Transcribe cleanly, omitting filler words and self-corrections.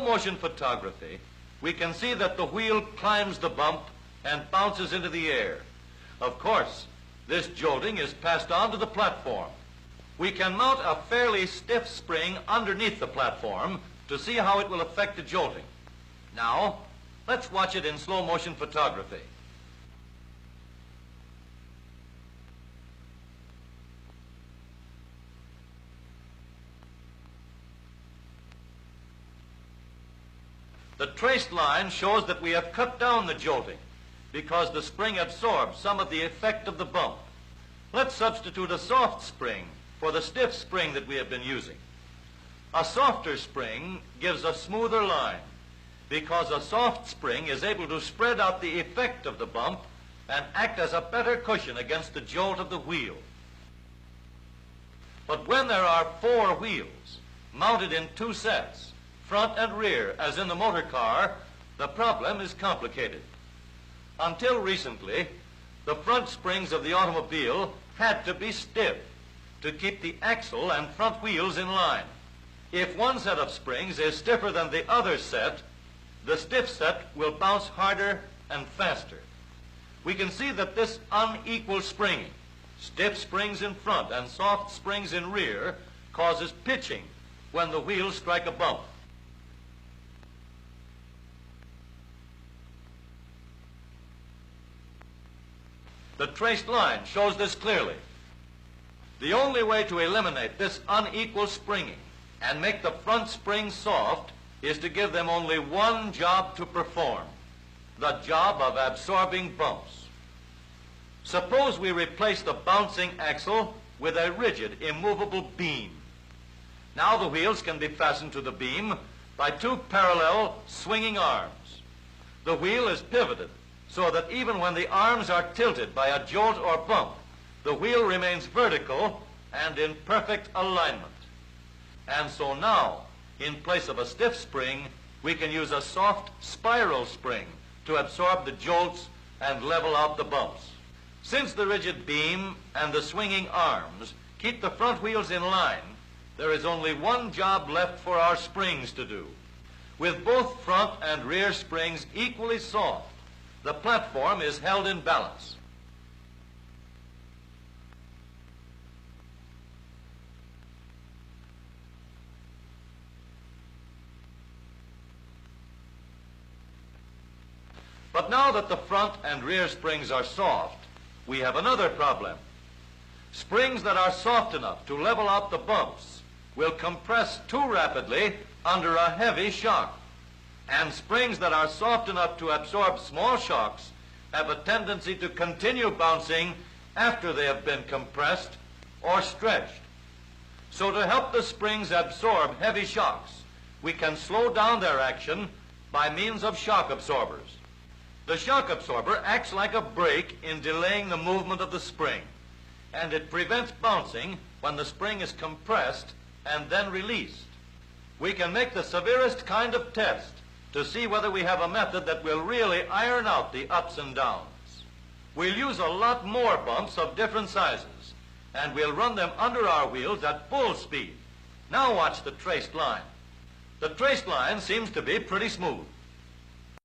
motion photography, we can see that the wheel climbs the bump and bounces into the air. Of course, this jolting is passed on to the platform. We can mount a fairly stiff spring underneath the platform to see how it will affect the jolting. Now, let's watch it in slow motion photography. The traced line shows that we have cut down the jolting because the spring absorbs some of the effect of the bump. Let's substitute a soft spring for the stiff spring that we have been using. A softer spring gives a smoother line because a soft spring is able to spread out the effect of the bump and act as a better cushion against the jolt of the wheel. But when there are 4 wheels mounted in 2 sets, front and rear, as in the motor car, the problem is complicated. Until recently, the front springs of the automobile had to be stiff to keep the axle and front wheels in line. If one set of springs is stiffer than the other set, the stiff set will bounce harder and faster. We can see that this unequal springing, stiff springs in front and soft springs in rear, causes pitching when the wheels strike a bump. The traced line shows this clearly. The only way to eliminate this unequal springing and make the front springs soft is to give them only one job to perform, the job of absorbing bumps. Suppose we replace the bouncing axle with a rigid, immovable beam. Now the wheels can be fastened to the beam by 2 parallel swinging arms. The wheel is pivoted so that even when the arms are tilted by a jolt or bump, the wheel remains vertical and in perfect alignment. And so now, in place of a stiff spring, we can use a soft spiral spring to absorb the jolts and level out the bumps. Since the rigid beam and the swinging arms keep the front wheels in line, there is only one job left for our springs to do. With both front and rear springs equally soft, the platform is held in balance. But now that the front and rear springs are soft, we have another problem. Springs that are soft enough to level out the bumps will compress too rapidly under a heavy shock. And springs that are soft enough to absorb small shocks have a tendency to continue bouncing after they have been compressed or stretched. So to help the springs absorb heavy shocks, we can slow down their action by means of shock absorbers. The shock absorber acts like a brake in delaying the movement of the spring, and it prevents bouncing when the spring is compressed and then released. We can make the severest kind of test to see whether we have a method that will really iron out the ups and downs. We'll use a lot more bumps of different sizes, and we'll run them under our wheels at full speed. Now watch the traced line. The traced line seems to be pretty smooth.